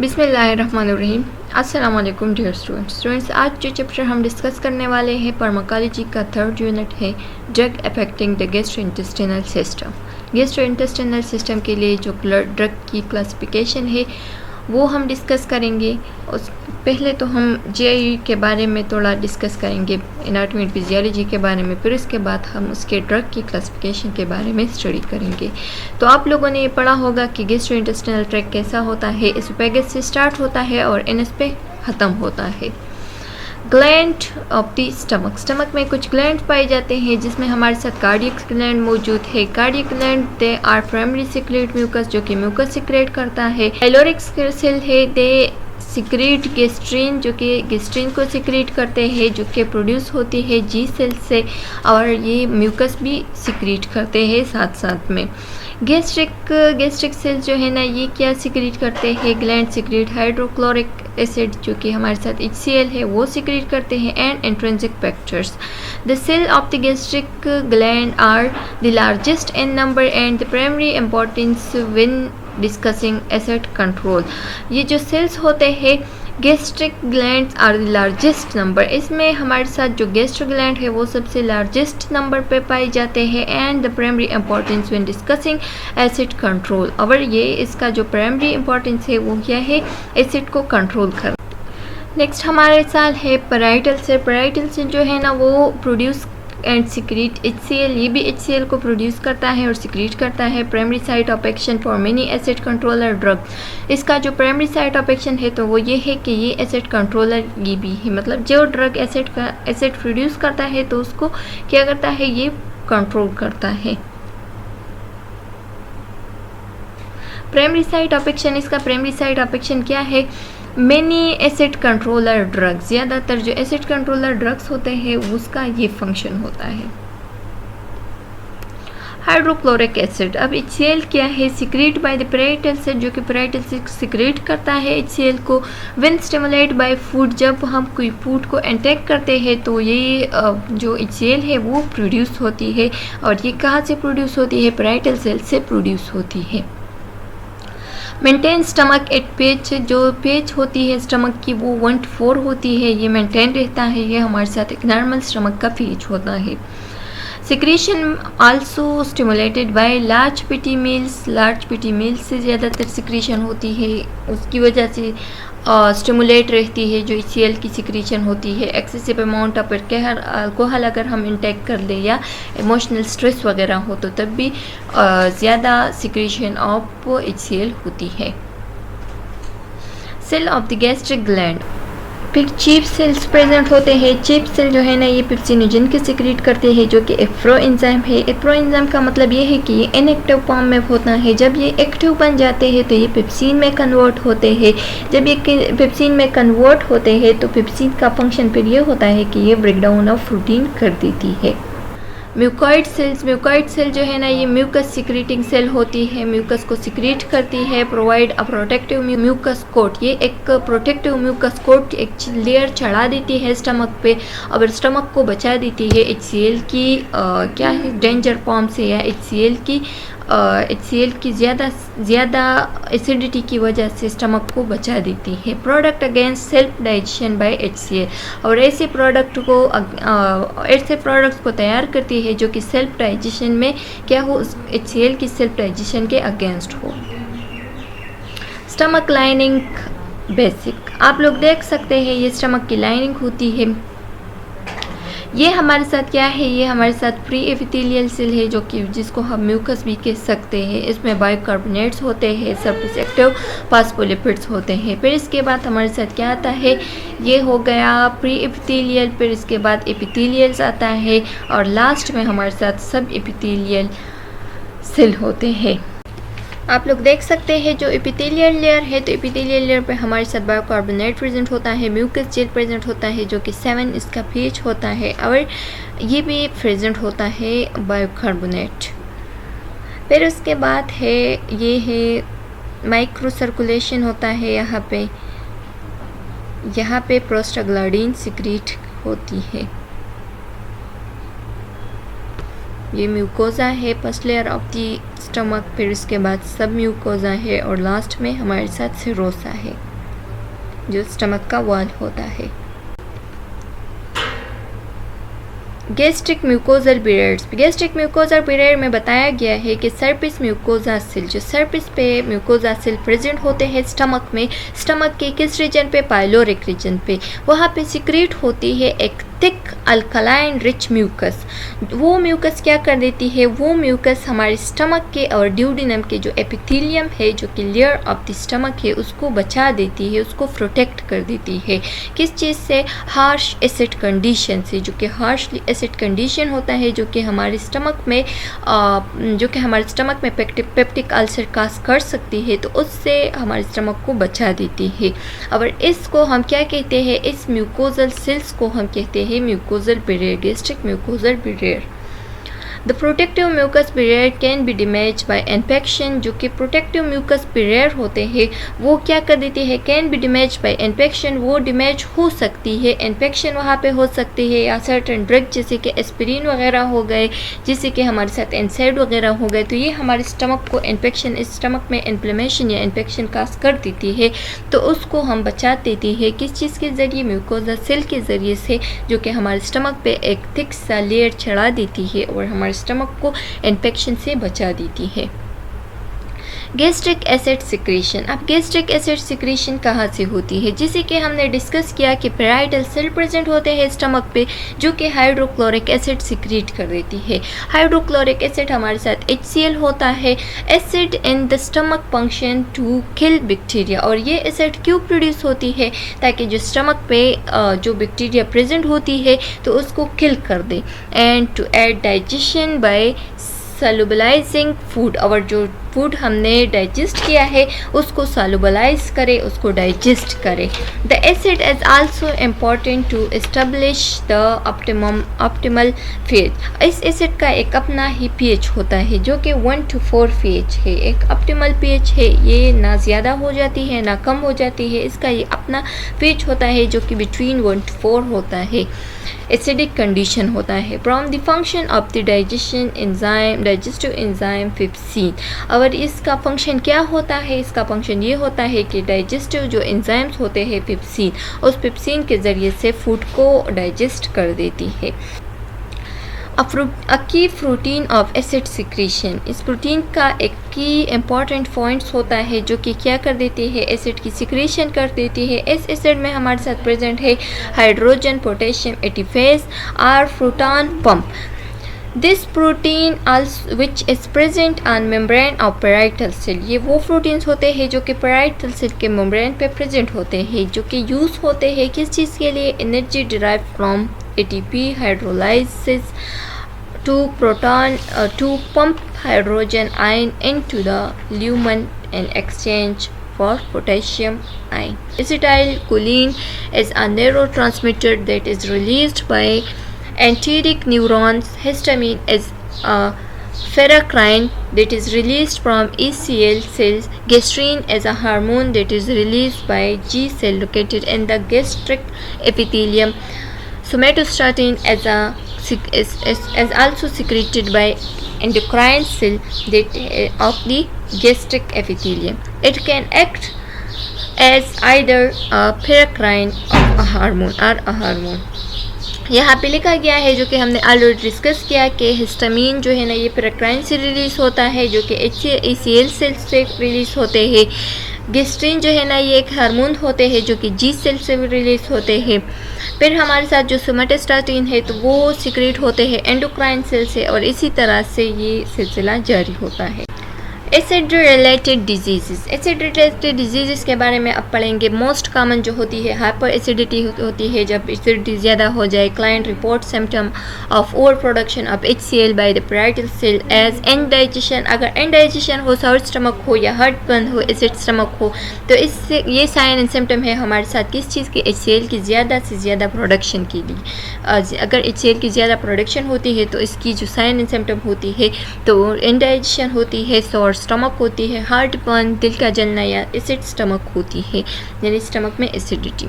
बिस्मिल्लाहिर्रहमानिर्रहीम। अस्सलाम वालेकुम डियर स्टूडेंट्स, आज जो चैप्टर हम डिस्कस करने वाले हैं फार्माकोलॉजी का थर्ड यूनिट है drug affecting the gastrointestinal system. Gastrointestinal system के लिए जो ड्रग की क्लासिफिकेशन है वो हम डिस्कस करेंगे। उस पहले तो हम जीआई के बारे में थोड़ा डिस्कस करेंगे, एनाटॉमी एंड फिजियोलॉजी के बारे में, फिर इसके बाद हम उसके ड्रग की क्लासिफिकेशन के बारे में स्टडी करेंगे। तो आप लोगों ने ये पढ़ा होगा कि गैस्ट्रोइंटेस्टाइनल ट्रैक्ट कैसा होता है, एसोफेगस से स्टार्ट होता है और एनएस पे ख़त्म होता है। ग्लैंड ऑफ द स्टमक में कुछ ग्लैंड पाए जाते हैं जिसमें हमारे साथ कार्डियक ग्लैंड मौजूद है। Cardiac gland they are primary secret mucus, जो कि म्यूकस सिक्रेट करता है। हाइलोरिक सेल है, दे सिक्रेट गेस्ट्रीन, जो कि गेस्ट्रीन को सिक्रेट करते हैं, जो कि प्रोड्यूस होती है जी सेल से, और ये म्यूकस भी सिक्रेट करते हैं साथ साथ में। गैस्ट्रिक सेल जो है ना, ये क्या सिक्रेट करते हैं, ग्लैंड सिक्रेट हाइड्रोक्लोरिक एसिड, जो कि हमारे साथ HCl है, वो सिक्रेट करते हैं, and intrinsic factors. The cell of the gastric gland are the largest in number and the primary importance when discussing acid control. ये जो सेल्स होते हैं gastric glands are the largest number, इसमें हमारे साथ जो गैस्ट्रिक ग्लैंड है वो सबसे लार्जेस्ट नंबर पे पाए जाते हैं, and the primary importance when discussing acid control. और ये इसका जो प्राइमरी इंपॉर्टेंस है वो क्या है, एसिड को कंट्रोल कर। नेक्स्ट हमारे साथ है पैराइटल सेल। पैराइटल सेल जो है ना वो प्रोड्यूस एंड सिक्रीट HCl, ये भी HCl को प्रोड्यूस करता है और सिक्रीट करता है। Primary site of action for many acid controller drug, इसका जो प्राइमरी साइट ऑफ एक्शन है तो वो ये है कि ये एसिड कंट्रोलर ये भी है, मतलब जो ड्रग एसिड प्रोड्यूस करता है तो उसको क्या करता है, ये कंट्रोल करता है। प्राइमरी साइट ऑफ एक्शन, इसका प्राइमरी साइट ऑफ एक्शन क्या है, मेनी एसिड कंट्रोलर ड्रग्स, ज़्यादातर जो एसिड कंट्रोलर ड्रग्स होते हैं उसका ये फंक्शन होता है। हाइड्रोक्लोरिक एसिड, अब HCl क्या है, secret by the parietal cell, जो कि पैराइटल से सिक्रेट करता है HCl को। व्हेन स्टिमुलेट बाय फूड, जब हम कोई फूड को इंटेक करते हैं तो ये जो HCl है वो प्रोड्यूस होती है, और ये कहाँ से प्रोड्यूस होती है, पैराइटल सेल से प्रोड्यूस होती है। मेंटेन स्टमक एट पेच, जो पेच होती है स्टमक की वो 1/4 होती है, ये मेंटेन रहता है, ये हमारे साथ एक नॉर्मल स्टमक का पेच होता है। Secretion also stimulated by large pity meals, large pity meals से ज़्यादातर सिक्रीशन होती है, उसकी वजह से स्टिमुलेट रहती है जो HCl की सिक्रीशन होती है। एक्सेसिव अमाउंट ऑफ अल्कोहल अगर हम इंटेक कर लें या इमोशनल स्ट्रेस वगैरह हो तो तब भी ज़्यादा सिक्रीशन ऑफ HCl होती है। Cell of the gastric gland, फिर चीफ सेल्स प्रेजेंट होते हैं। चीफ सेल जो है ना ये पेप्सिनोजन के सिक्रेट करते हैं, जो कि एफ्रो एंजाइम है। एफ्रो एंजाइम का मतलब ये है कि ये इनएक्टिव फॉर्म में होता है, जब ये एक्टिव बन जाते हैं तो ये पेप्सिन में कन्वर्ट होते हैं। जब ये पेप्सिन में कन्वर्ट होते हैं तो पेप्सिन का फंक्शन फिर ये होता है कि ये ब्रेकडाउन ऑफ प्रोटीन कर देती है। म्यूकॉइड सेल्स, म्यूकॉइड सेल जो है ना ये म्यूकस सिक्रेटिंग सेल होती है, म्यूकस को सिक्रेट करती है। Provide a protective mucus coat, ये एक प्रोटेक्टिव म्यूकस कोट एक लेयर चढ़ा देती है स्टमक पे, और स्टमक को बचा देती है HCl की क्या है डेंजर फॉर्म से, या HCl की ज़्यादा एसिडिटी की वजह से स्टमक को बचा देती है। Product against self digestion bye HCl, और ऐसे प्रोडक्ट्स को तैयार करती है जो कि सेल्फ डाइजेशन में क्या हो, HCl की सेल्फ डाइजेशन के अगेंस्ट हो। स्टमक लाइनिंग बेसिक, आप लोग देख सकते हैं ये स्टमक की लाइनिंग होती है। ये हमारे साथ क्या है, ये हमारे साथ प्री एपिथेलियल सेल है, जो कि जिसको हम म्यूकस भी कह सकते हैं। इसमें बाइकार्बोनेट्स होते हैं, सरफेस एक्टिव फास्फोलिपिड्स होते हैं। फिर इसके बाद हमारे साथ क्या आता है, ये हो गया प्री एपिथेलियल, फिर इसके बाद एपिथेलियल्स आता है, और लास्ट में हमारे साथ सब एपिथेलियल सेल होते हैं। आप लोग देख सकते हैं जो एपिथेलियल लेयर है, तो एपिथेलियल लेयर पे हमारे साथ बायोकार्बोनेट प्रेजेंट होता है, म्यूकस जेल प्रेजेंट होता है जो कि 7 इसका pH होता है, और ये भी प्रेजेंट होता है बायोकार्बोनेट। फिर उसके बाद है ये है माइक्रो सर्कुलेशन होता है, यहाँ पे प्रोस्टाग्लैंडिन सिक्रीट होती है। ये म्यूकोजा है first layer of the stomach, फिर इसके बाद सब म्यूकोजा है और लास्ट में हमारे साथ सिरोसा है। जो स्टमक का वॉल होता है। Gastric mucosal barriers. Gastric mucosal barrier में बताया गया है कि सरफेस म्यूकोजा सेल, जो सरफेस पे म्यूकोजा सेल प्रेजेंट होते हैं स्टमक में, स्टमक के किस रीजन पे, पाइलोरिक रीजन पे, वहाँ पे सिक्रेट होती है एक थिक अल्कलाइन रिच म्यूकस। वो म्यूकस क्या कर देती है, वो म्यूकस हमारे स्टमक के और ड्यूडिनम के जो एपिथेलियम है, जो कि लेयर ऑफ द स्टमक है, उसको बचा देती है, उसको प्रोटेक्ट कर देती है। किस चीज़ से, हार्श एसिड कंडीशन से, जो कि हार्शली एसिड कंडीशन होता है, जो कि हमारे स्टमक में पेप्टिक अल्सर काज कर सकती है, तो उससे हमारे स्टमक को बचा देती है। और इसको हम क्या कहते हैं, इस म्यूकोजल सेल्स को हम कहते हैं mucosal barrier, gastric mucosal barrier. The protective mucus barrier can be damage by infection. जो कि प्रोटेक्टिव म्यूकस बैरियर होते हैं वो क्या कर देते हैं, can be damage by infection, वो डैमेज हो सकती है, इन्फेक्शन वहाँ पे हो सकती है, या सर्टेन ड्रग जैसे कि एस्पिरिन वगैरह हो गए, जैसे कि हमारे साथ एनसाइड वगैरह हो गए, तो ये हमारे स्टमक को इन्फेक्शन, स्टमक में इन्फ्लेमेशन या इन्फेक्शन काज कर देती है, तो उसको हम बचा देती है किस चीज़ के ज़रिए, म्यूकोजा सेल के ज़रिए से, जो कि हमारे स्टमक पे एक थिक सा लेयर चढ़ा देती है और हमारे स्टमक को इन्फेक्शन से बचा देती है। Gastric acid secretion. अब गैस्ट्रिक एसिड सिक्रीशन कहाँ से होती है, जिसे कि हमने डिस्कस किया कि पैराइटल सेल प्रेजेंट होते हैं स्टमक पे, जो कि हाइड्रोक्लोरिक एसिड सिक्रीट कर देती है। हाइड्रोक्लोरिक एसिड हमारे साथ HCl होता है। Acid in the stomach function to kill bacteria, और ये एसिड क्यों प्रोड्यूस होती है, ताकि जो स्टमक पे जो बैक्टीरिया प्रेजेंट होती है तो उसको किल कर दे, and to aid digestion by solubilising food, और जो फूड हमने डाइजेस्ट किया है उसको सॉल्युबलाइज करे, उसको डाइजेस्ट करे। The acid is also important to establish the optimal pH। इस एसिड का एक अपना ही pH होता है, जो कि 1 to 4 pH है। एक ऑप्टिमल pH है, ये ना ज़्यादा हो जाती है ना कम हो जाती है, इसका ये अपना pH होता है, जो कि बिटवीन 1 to 4 होता है। एसिडिक कंडीशन होता है। From the function of the digestive enzyme pepsin, और इसका फंक्शन क्या होता है, इसका फंक्शन ये होता है कि डाइजेस्टिव जो एंजाइम्स होते हैं पेप्सिन, उस पेप्सिन के ज़रिए से फूड को डाइजेस्ट कर देती है। अ की प्रोटीन ऑफ एसिड सिक्रीशन। इस प्रोटीन का एक की इम्पॉर्टेंट पॉइंट्स होता है, जो कि क्या कर देती है, एसिड की सिक्रीशन कर देती है। इस एसिड में हमारे साथ प्रेजेंट है हाइड्रोजन, पोटेशियम, एटीफेज और proton pump. This protein which is present on membrane of parietal cell. ये वो प्रोटीन्स होते हैं जो कि पैराइटल सेल के मेम्ब्रेन पे प्रेजेंट होते हैं, जो कि यूज़ होते हैं किस चीज़ के लिए, energy derive from ATP hydrolysis to pump hydrogen ion into the lumen in exchange for potassium ion. Acetylcholine is a neurotransmitter that is released by enteric neurons. Histamine is a ferrocrine that is released from ECL cells. Gastrin is a hormone that is released by G cell located in the gastric epithelium. Somatostatin is also secreted by endocrine cell that of the gastric epithelium. It can act as either a paracrine or a hormone. यहाँ पे लिखा गया है, जो कि हमने already discuss किया, कि हिस्टामिन जो है ना ये पैराक्राइन से रिलीज़ होता है, जो कि ECL सेल से रिलीज़ होते हैं। गेस्ट्रिन जो है ना ये एक हार्मोन होते हैं, जो कि जी सेल से भी रिलीज़ होते हैं। फिर हमारे साथ जो सोमेटोस्टैटिन है तो वो सिक्रेट होते हैं एंडोक्राइन सेल से, और इसी तरह से ये सिलसिला जारी होता है। Acid related disease. Acid related disease के बारे में अब पढ़ेंगे। मोस्ट कॉमन जो होती है हाइपर एसिडिटी होती है, जब एसिडिटी ज़्यादा हो जाए। Client report symptom of over production of HCl by the parietal cell as indigestion. अगर इनडाइजेशन हो, साउथ स्टमक हो या हार्ट बंद हो, एसिड स्टमक हो, तो इससे ये साइन एंड सिम्टम है हमारे साथ किस चीज़ की, HCl की ज़्यादा से ज़्यादा प्रोडक्शन के लिए। अगर HCl की ज़्यादा प्रोडक्शन होती है तो इसकी जो साइन एंड सिम्टम होती है तो इनडाइजेशन होती है, सोर स्टमक होती है, हार्ट बर्न, दिल का जलना, या एसिड स्टमक होती है, यानी स्टमक में एसिडिटी।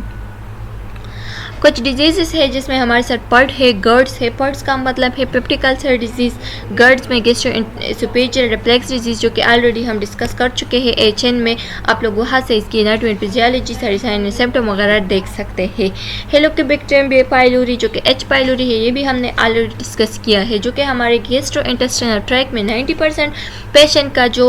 कुछ डिजीज़ है जिसमें हमारे साथ पड है, गर्ड्स है। पड्स का मतलब है पेप्टिक अल्सर डिजीज़, गर्ड्स में गैस्ट्रोएसोफेजियल रिफ्लक्स डिजीज़ जो कि ऑलरेडी हम डिस्कस कर चुके हैं HN में। आप लोग वहाँ से इसकी एनाटॉमी, फिजियोलॉजी, सारी साइन, सिम्टम वगैरह देख सकते हैं। हेलिकोबैक्टर पाइलोरी जो कि H पाइलोरी है, ये भी हमने ऑलरेडी डिस्कस किया है, जो कि हमारे गैस्ट्रोइंटेस्टाइनल ट्रैक्ट में 90% पेशेंट का जो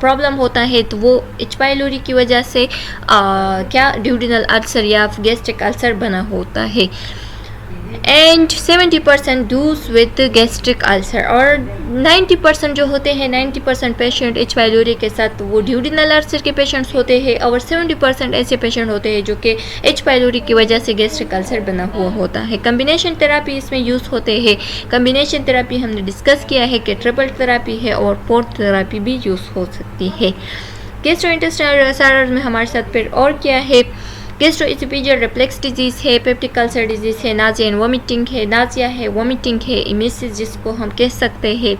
प्रॉब्लम होता है तो वो H पाइलोरी की वजह से क्या ड्यूडिनल अल्सर या गैस्ट्रिक अल्सर बना होता है। And 70% does with gastric ulcer, और 90% जो होते हैं 90% पेशेंट H पाइलोरी के साथ वो ड्यूडिनल अल्सर के पेशेंट्स होते हैं, और 70% ऐसे पेशेंट होते हैं जो कि H पाइलोरी की वजह से गैस्ट्रिक अल्सर बना हुआ होता है। कम्बिनेशन थेरापी इसमें यूज़ होते हैं। कम्बिनेशन थेरापी हमने डिस्कस किया है कि ट्रिपल थेरापी है और फोर्थ थेरापी भी यूज़ हो सकती है। गैस्ट्रोइंटेस्टाइनल डिसऑर्डर में हमारे साथ फिर और क्या है, गैस्ट्रोएसोफेजियल रिफ्लक्स डिजीज़ है, पेप्टिक अल्सर डिजीज़ है, नाजिया एंड वोमिटिंग है, नाजिया है, वोमिटिंग है, इमेसिस जिसको हम कह सकते हैं,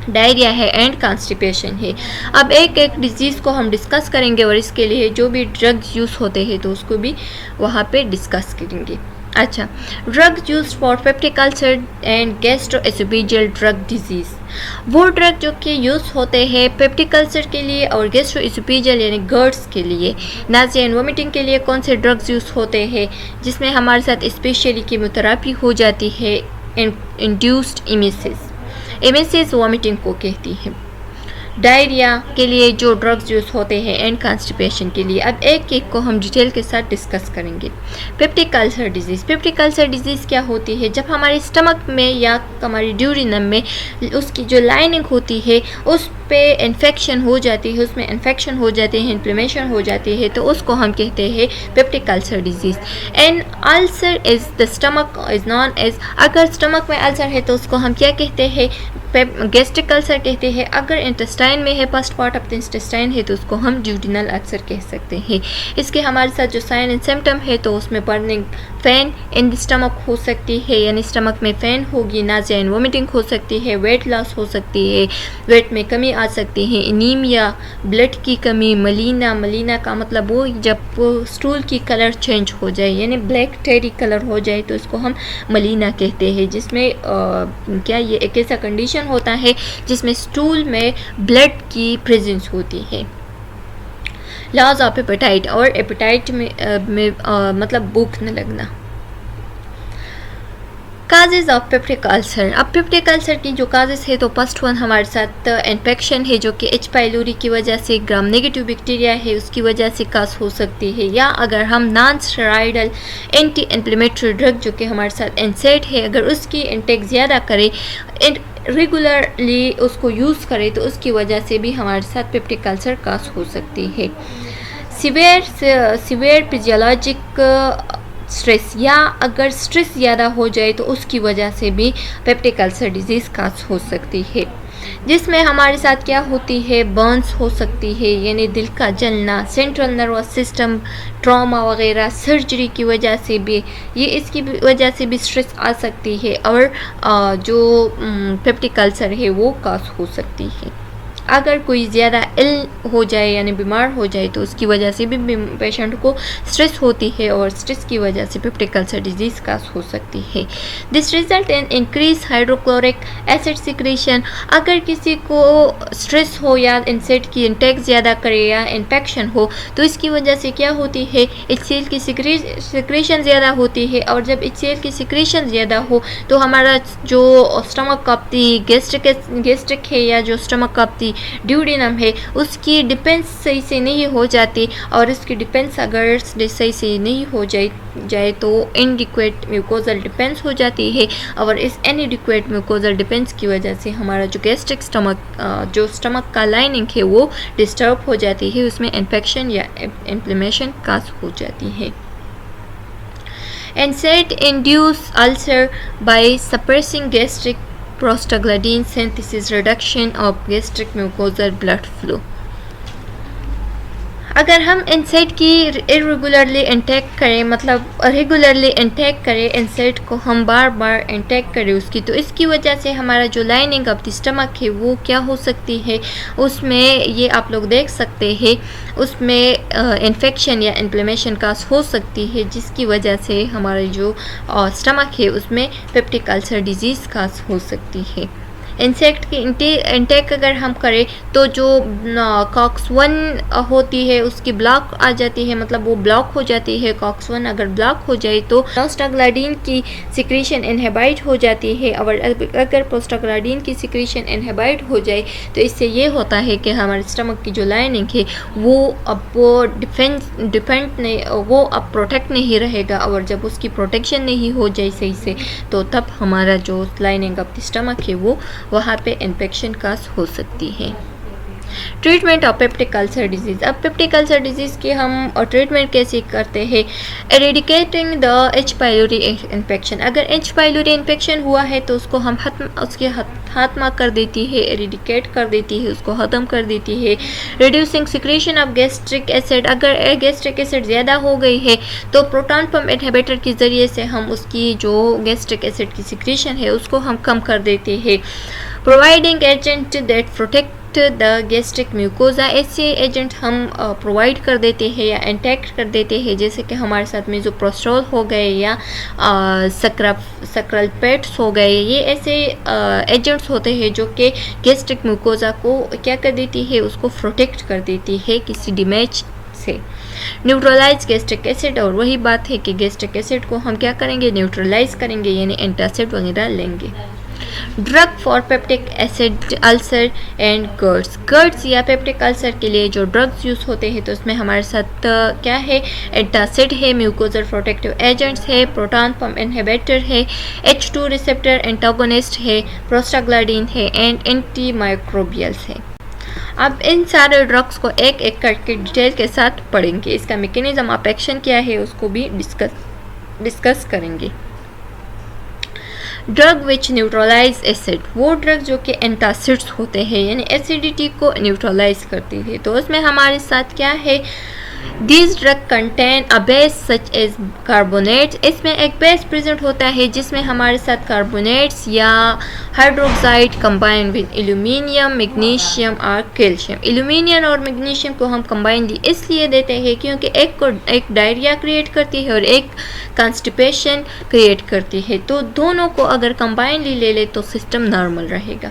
डायरिया है एंड कॉन्स्टिपेशन है। अब एक एक डिजीज़ को हम डिस्कस करेंगे और इसके लिए जो भी ड्रग्स यूज़ होते हैं तो उसको भी वहाँ पे डिस्कस करेंगे। अच्छा, drugs use for peptic ulcer and gastro-oesophageal drug disease, वो ड्रग जो कि यूज़ होते हैं पेप्टिक अल्सर के लिए और गैस्ट्रोएसोफेजियल यानी गर्ड्स के लिए। नाजिया एंड वोमिटिंग के लिए कौन से ड्रग्स यूज़ होते हैं, जिसमें हमारे साथ स्पेशली कीमोथेरापी हो जाती है, इंड्यूस्ड इमेसिस, इमेसिस वोमिटिंग को कहती है। डायरिया के लिए जो ड्रग्स यूज़ होते हैं एंड कॉन्स्टिपेशन के लिए। अब एक एक को हम डिटेल के साथ डिस्कस करेंगे। Peptic ulcer disease, peptic ulcer disease क्या होती है, जब हमारे स्टमक में या हमारी ड्यूरिनम में उसकी जो लाइनिंग होती है उस पे इन्फेक्शन हो जाती है, उसमें इन्फेक्शन हो जाती है, इन्फ्लेमेशन हो जाती है, तो उसको हम कहते हैं peptic ulcer disease. And ulcer is the stomach is known as, अगर स्टमक में अल्सर है तो उसको हम क्या कहते हैं, गैस्ट्रिक अल्सर कहते हैं। अगर इंटेस्टाइन में है, first part of the intestine है, तो उसको हम ड्यूडिनल अल्सर कह सकते हैं। इसके हमारे साथ जो साइन एंड सिम्टम है तो उसमें burning pain in the stomach हो सकती है, यानी स्टमक में पेन होगी, नाजिया एंड वोमिटिंग हो सकती है, वेट लॉस हो सकती है, वेट में कमी आ सकती है, एनीमिया, ब्लड की कमी, मलीना, मलीना का मतलब वो जब वो स्टूल की कलर चेंज हो जाए यानी ब्लैक टेरी कलर हो जाए तो इसको हम मलीना कहते हैं, जिसमें क्या ये एक ऐसा कंडीशन होता है जिसमें स्टूल में ब्लड की प्रेजेंस होती है। लॉस ऑफ एपेटाइट, और एपेटाइट में मतलब भूख न लगना। काजेज़ ऑफ पेप्टिक अल्सर, अब पेप्टिक अल्सर की जो काजेज़ है तो फर्स्ट वन हमारे साथ इन्फेक्शन है जो कि H पाइलोरी की वजह से, ग्राम नेगेटिव बैक्टीरिया है उसकी वजह से काज हो सकती है, या अगर हम non steroidal anti inflammatory drug जो कि हमारे साथ एनसेड है अगर उसकी इंटेक ज़्यादा करें, रेगुलरली उसको यूज़ करें तो उसकी वजह से भी हमारे साथ पेप्टिक अल्सर काज हो सकती है। सीवियर फिजियोलॉजिक स्ट्रेस, या अगर स्ट्रेस ज़्यादा हो जाए तो उसकी वजह से भी पेप्टिक अल्सर डिजीज़ काज हो सकती है, जिसमें हमारे साथ क्या होती है, बर्न्स हो सकती है यानी दिल का जलना, सेंट्रल नर्वस सिस्टम ट्रॉमा वगैरह, सर्जरी की वजह से भी, ये इसकी वजह से भी स्ट्रेस आ सकती है, और जो पेप्टिक अल्सर है वो काज हो सकती है। अगर कोई ज़्यादा इल हो जाए यानी बीमार हो जाए तो उसकी वजह से भी पेशेंट को स्ट्रेस होती है और स्ट्रेस की वजह से पेप्टिक अल्सर डिजीज़ का हो सकती है। This result in increase hydrochloric acid secretion, अगर किसी को स्ट्रेस हो या इंसेट की इंटेक ज़्यादा करे या इन्फेक्शन हो तो इसकी वजह से क्या होती है, HCl की सिक्रेशन ज़्यादा होती है, और जब HCl की सिक्रेशन ज़्यादा हो तो हमारा जो स्टमक कापती गैस्ट्रिक है या जो स्टमक कापती ड्यूडिनम है उसकी डिफेंस सही से नहीं हो जाती, और इसकी डिफेंस अगर सही से नहीं हो जाए तो इनडिक्वेट म्यूकोजल डिफेंस हो जाती है, और इस इनडिक्वेट म्यूकोजल डिफेंस की वजह से हमारा जो गैस्ट्रिक स्टमक का लाइनिंग है वो डिस्टर्ब हो जाती है, उसमें इन्फेक्शन या इन्फ्लेमेशन काज हो जाती है। NSAID induce ulcer by suppressing gastric prostaglandin synthesis, reduction of gastric mucosal blood flow. अगर हम इंसेक्ट की इरेगुलरली इंटेक करें, मतलब रेगुलरली इंटेक करें, इंसेक्ट को हम बार बार इंटेक करें उसकी, तो इसकी वजह से हमारा जो लाइनिंग ऑफ द स्टमक है वो क्या हो सकती है, उसमें ये आप लोग देख सकते हैं, उसमें इन्फेक्शन या इन्फ्लेमेशन का हो सकती है, जिसकी वजह से हमारे जो स्टमक है उसमें पेप्टिक अल्सर डिजीज़ का हो सकती है। इंसेक्ट की इंटेक अगर हम करें तो जो कॉक्स-1 होती है उसकी ब्लॉक आ जाती है, मतलब वो ब्लॉक हो जाती है। कॉक्स-1 अगर ब्लॉक हो जाए तो प्रोस्टाग्लैंडिन की सिक्रीशन इनहिबिट हो जाती है, और अगर प्रोस्टाग्लैंडिन की सिक्रीशन इनहिबिट हो जाए तो इससे ये होता है कि हमारे स्टमक की जो लाइनिंग है वो अब वो अब प्रोटेक्ट नहीं रहेगा, और जब उसकी प्रोटेक्शन नहीं हो जाए सही से तो तब हमारा जो लाइनिंग ऑफ द स्टमक है वो वहाँ पे इन्फेक्शन का हो सकती है। Treatment of peptic ulcer disease. अब पेप्टिक अल्सर डिजीज़ की हम ट्रीटमेंट कैसे करते हैं? एरेडिकेटिंग द एच पाइलोरी इन्फेक्शन। अगर एच पाइलोरी इन्फेक्शन हुआ है तो उसको हम उसके खात्मा कर देती है, एरेडिकेट कर देती है, उसको ख़त्म कर देती है। Reducing secretion of gastric acid. अगर गैस्ट्रिक एसिड ज़्यादा हो गई है तो प्रोटॉन पंप इनहिबिटर के ज़रिए से हम उसकी जो गैस्ट्रिक एसिड की सिक्रेशन है उसको हम कम कर देते हैं। Providing agent that protect the gastric mucosa. ऐसे एजेंट हम प्रोवाइड कर देते हैं या इंटैक्ट कर देते हैं, जैसे कि हमारे साथ में जो प्रोस्ट्रोल हो गए या सक्रालपेट्स हो गए, ये ऐसे एजेंट्स होते हैं जो कि गैस्ट्रिक म्यूकोजा को क्या कर देती है, उसको प्रोटेक्ट कर देती है किसी डैमेज से। न्यूट्रलाइज गैस्ट्रिक एसिड, और वही बात है कि गैस्ट्रिक एसिड को हम क्या करेंगे, न्यूट्रलाइज करेंगे, यानी एंटासिड वगैरह लेंगे। Drug for peptic acid ulcer and GERDs. GERDs या पेप्टिक अल्सर के लिए जो ड्रग्स यूज़ होते हैं तो उसमें हमारे साथ क्या है, एंटासिड है, म्यूकोजल प्रोटेक्टिव एजेंट्स है, प्रोटॉन पंप इनहिबिटर है, H2 रिसेप्टर एंटागोनिस्ट है, प्रोस्टाग्लैंडिन है एंड एंटी माइक्रोबियल्स है। अब इन सारे ड्रग्स को एक एक करके डिटेल के साथ पढ़ेंगे, इसका मैकेनिज्म ऑफ एक्शन क्या है उसको भी डिस्कस करेंगे। ड्रग विच न्यूट्रलाइज एसिड, वो ड्रग जो कि एंटासिड्स होते हैं यानी एसिडिटी को न्यूट्रलाइज करती है, तो उसमें हमारे साथ क्या है, These drug contain a base such as carbonates। इसमें एक बेस प्रेजेंट होता है जिसमें हमारे साथ कार्बोनेट्स या hydroxide combine with aluminium, magnesium और कैल्शियम। एल्यूमिनियम और मैग्नीशियम को हम कंबाइनली इसलिए देते हैं क्योंकि एक को एक डायरिया क्रिएट करती है और एक कॉन्स्टिपेशन क्रिएट करती है, तो दोनों को अगर कंबाइनली ले ले तो सिस्टम नॉर्मल रहेगा।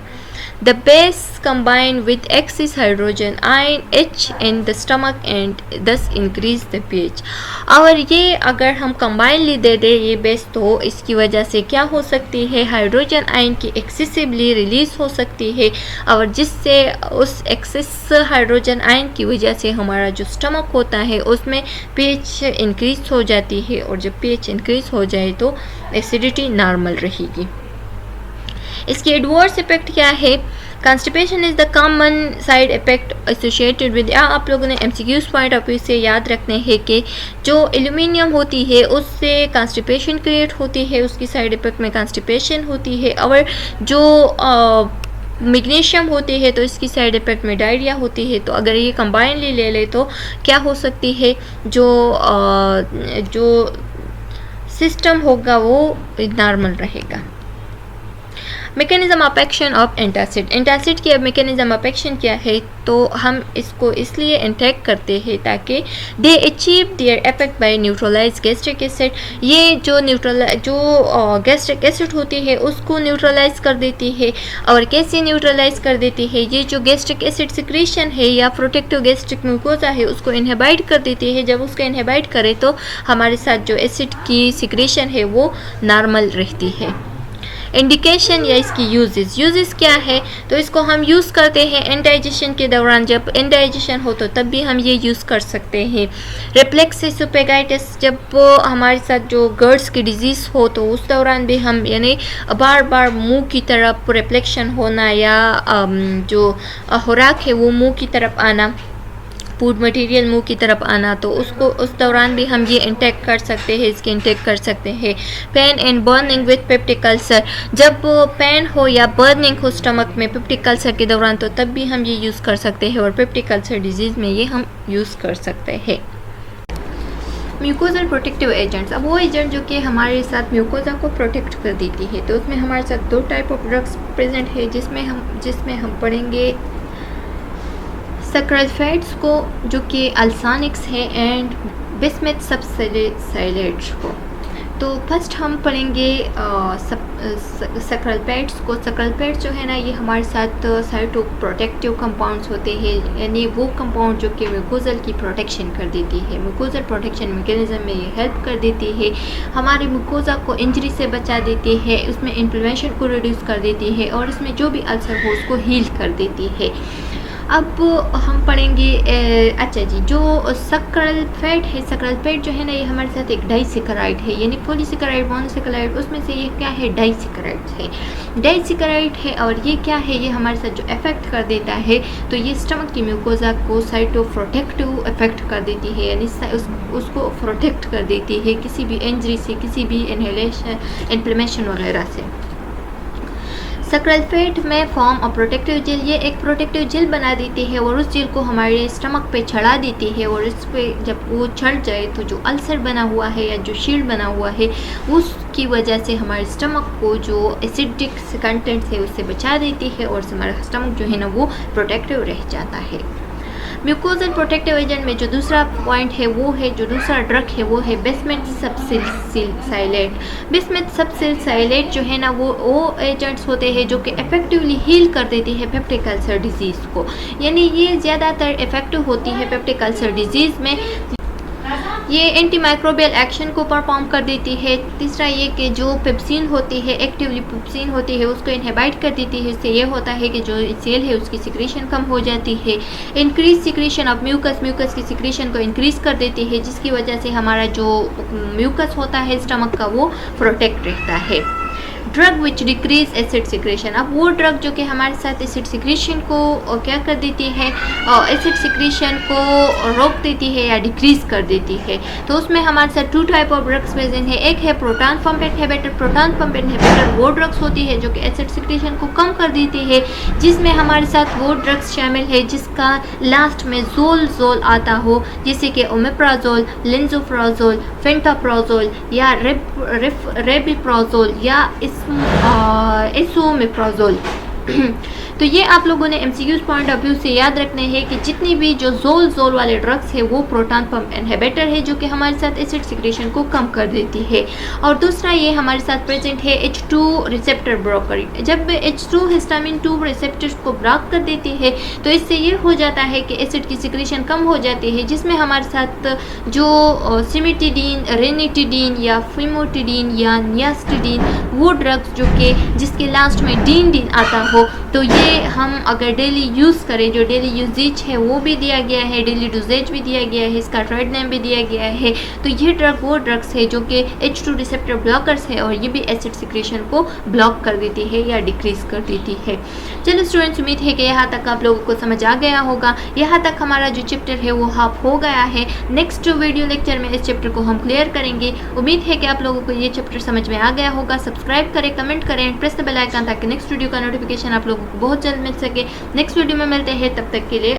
The base combine with excess hydrogen ion H in the stomach and thus increase the pH। और ये अगर हम combinedly दे दें ये बेस तो इसकी वजह से क्या हो सकती है, हाइड्रोजन आयन की एक्सेसिवली रिलीज हो सकती है, और जिससे उस एक्सेस हाइड्रोजन आयन की वजह से हमारा जो स्टमक होता है उसमें pH इंक्रीज हो जाती है, और जब pH इंक्रीज हो जाए तो एसिडिटी नॉर्मल रहेगी। इसकी एडवर्स इफेक्ट क्या है, constipation is the common side effect associated with. आप लोगों ने MCQs पॉइंट ऑफ व्यू से याद रखने हैं कि जो एल्यूमिनियम होती है उससे कॉन्स्टिपेशन क्रिएट होती है, उसकी साइड इफेक्ट में कॉन्स्टिपेशन होती है, और जो मैग्नीशियम होती है तो इसकी साइड इफेक्ट में डायरिया होती है। तो अगर ये कंबाइनली ले ले तो क्या हो सकती है, जो सिस्टम होगा वो नॉर्मल रहेगा। Mechanism of action of antacid. Antacid की अब मैकेनिज्म ऑफ एक्शन क्या है, तो हम इसको इसलिए इंटेक करते हैं ताकि they achieve their effect by neutralise gastric acid. ये जो गैस्ट्रिक एसिड होती है उसको न्यूट्रलाइज कर देती है, और कैसे न्यूट्रलाइज कर देती है, ये जो गैस्ट्रिक एसिड सिक्रीशन है या प्रोटेक्टिव गैस्ट्रिक म्यूकोजा है उसको इनहिबिट कर देती है। जब उसको इनहिबिट करे तो हमारे साथ जो एसिड की सिक्रीशन है वो नॉर्मल रहती है। इंडिकेशन या इसकी यूजेस क्या है, तो इसको हम यूज़ करते हैं इंडाइजेशन के दौरान, जब इंडाइजेशन हो तो तब भी हम ये यूज़ कर सकते हैं। रिफ्लेक्स एसोफेगाइटिस, जब हमारे साथ जो गर्ड्स की डिजीज़ हो तो उस दौरान भी हम यानी बार बार मुंह की तरफ रिफ्लेक्शन होना या जो खुराक है वो मुंह की तरफ आना, फूड मटेरियल मुंह की तरफ आना, तो उसको उस दौरान भी हम ये इंटेक कर सकते हैं, इसके इंटेक कर सकते हैं। Pain and burning with peptic ulcer, जब पेन हो या बर्निंग हो स्टमक में पेप्टिक अल्सर के दौरान, तो तब भी हम ये यूज़ कर सकते हैं और पेप्टिक अल्सर डिजीज़ में ये हम यूज़ कर सकते हैं। म्यूकोजल प्रोटेक्टिव एजेंट्स, अब वो एजेंट जो कि हमारे साथ म्यूकोजा को प्रोटेक्ट कर देती है, तो उसमें हमारे साथ 2 टाइप ऑफ ड्रग्स प्रेजेंट है, जिसमें हम पढ़ेंगे सक्राल्फेट्स को जो कि अल्सानिक्स है एंड बिस्मथ सबसैलिड्स को। तो फर्स्ट हम पढ़ेंगे सक्राल्फेट्स को। सक्राल्फेट्स जो है ना, ये हमारे साथ साइटोप्रोटेक्टिव कंपाउंड्स होते हैं, यानी वो कंपाउंड जो कि म्यूकोजल की प्रोटेक्शन कर देती है। म्यूकोजल प्रोटेक्शन मैकेनिज्म में ये हेल्प कर देती है, हमारे म्यूकोजा को इंजरी से बचा देती है, उसमें इन्फ्लेमेशन को रिड्यूस कर देती है और इसमें जो भी अल्सर हो उसको हील कर देती है। अब हम पढ़ेंगे अच्छा जी, जो सक्राल्फेट है, सक्राल्फेट जो है ना, ये हमारे साथ एक डाइसेकेराइड है, यानी पॉलीसेकेराइड मोनोसेकेराइड, उसमें से ये क्या है, डाइसेकेराइड है। डाइसेकेराइड है और ये क्या है, ये हमारे साथ जो इफेक्ट कर देता है, तो ये स्टमक की म्यूकोजा को साइटोप्रोटेक्टिव इफेक्ट कर देती है, यानी उसको प्रोटेक्ट कर देती है किसी भी इंजरी से, किसी भी इन्फ्लेमेशन वगैरह से। सक्राल्फेट में फॉर्म और प्रोटेक्टिव जेल, ये एक प्रोटेक्टिव जेल बना देती है और उस जेल को हमारे स्टमक पे चढ़ा देती है और इस पे जब वो चढ़ जाए तो जो अल्सर बना हुआ है या जो शील्ड बना हुआ है, उसकी वजह से हमारे स्टमक को जो एसिडिक कंटेंट है उससे बचा देती है और हमारा स्टमक जो है ना वो प्रोटेक्टिव रह जाता है। म्यूकोजल प्रोटेक्टिव एजेंट में जो दूसरा पॉइंट है वो है, जो दूसरा ड्रग है वो है बिस्मथ सबसैलिड। बिस्मथ सबसैलिड जो है ना वो एजेंट्स होते हैं जो कि इफेक्टिवली हील कर देती है पेप्टिक अल्सर डिजीज़ को, यानी ये ज़्यादातर इफेक्टिव होती है पेप्टिक अल्सर डिजीज़ में। ये एंटी माइक्रोबियल एक्शन को परफॉर्म कर देती है। तीसरा ये कि जो पेप्सिन होती है, एक्टिवली पेप्सिन होती है, उसको इनहिबिट कर देती है। इससे ये होता है कि जो सेल है उसकी सिक्रीशन कम हो जाती है। इंक्रीज सिक्रीशन ऑफ म्यूकस की सिक्रीशन को इंक्रीज कर देती है, जिसकी वजह से हमारा जो म्यूकस होता है स्टमक का वो प्रोटेक्ट रहता है। Drug which decrease acid secretion, अब वो ड्रग जो कि हमारे साथ एसिड सिक्रेशन को क्या कर देती है, एसिड सिक्रेशन को रोक देती है या डिक्रीज कर देती है। तो उसमें हमारे साथ 2 टाइप ऑफ ड्रग्स प्रेजेंट है। एक है proton pump inhibitor. Proton pump inhibitor वो ड्रग्स होती है जो कि एसिड सिक्रेशन को कम कर देती है, जिसमें हमारे साथ वो ड्रग्स शामिल है जिसका लास्ट में जोल आता हो, जैसे कि ओमेप्राजोल, लिंजोफ्राजोल, फेंटाप्राजोल या रेबिप्राजोल या एसोमेप्राजोल। तो ये आप लोगों ने MCQs पॉइंट ऑफ व्यू से याद रखने हैं कि जितनी भी जो जोल वाले ड्रग्स है वो प्रोटॉन पंप इनहिबिटर है जो कि हमारे साथ एसिड सिक्रेशन को कम कर देती है। और दूसरा ये हमारे साथ प्रेजेंट है H2 रिसेप्टर ब्लॉकर। जब H2 हिस्टामिन 2 रिसेप्टर्स को ब्लॉक कर देती है तो इससे ये हो जाता है कि एसिड की सिक्रेशन कम हो जाती है, जिसमें हमारे साथ जो सिमिटिडीन, रेनिटिडीन या फिमोटिडीन या नियास्टिडीन वो ड्रग्स जो कि जिसके लास्ट में डीन आता हो, तो ये हम अगर डेली यूज़ करें, जो डेली यूजेज है वो भी दिया गया है, डेली डोजेज भी दिया गया है, इसका ट्रेड नेम भी दिया गया है। तो ये ड्रग वो ड्रग्स है जो कि H2 रिसेप्टर ब्लॉकर्स है और ये भी एसिड सिक्रेशन को ब्लॉक कर देती है या डिक्रीज कर देती है। चलो स्टूडेंट्स, उम्मीद है कि यहाँ तक आप लोगों को समझ आ गया होगा। यहाँ तक हमारा जो चैप्टर है वो हाफ हो गया है। नेक्स्ट वीडियो लेक्चर में इस चैप्टर को हम क्लियर करेंगे। उम्मीद है कि आप लोगों को ये चैप्टर समझ में आ गया होगा। सब्सक्राइब करें, कमेंट करें, प्रेस द बेल आइकन ताकि नेक्स्ट वीडियो का नोटिफिकेशन आप लोगों को बहुत जल्द मिल सके। नेक्स्ट वीडियो में मिलते हैं, तब तक के लिए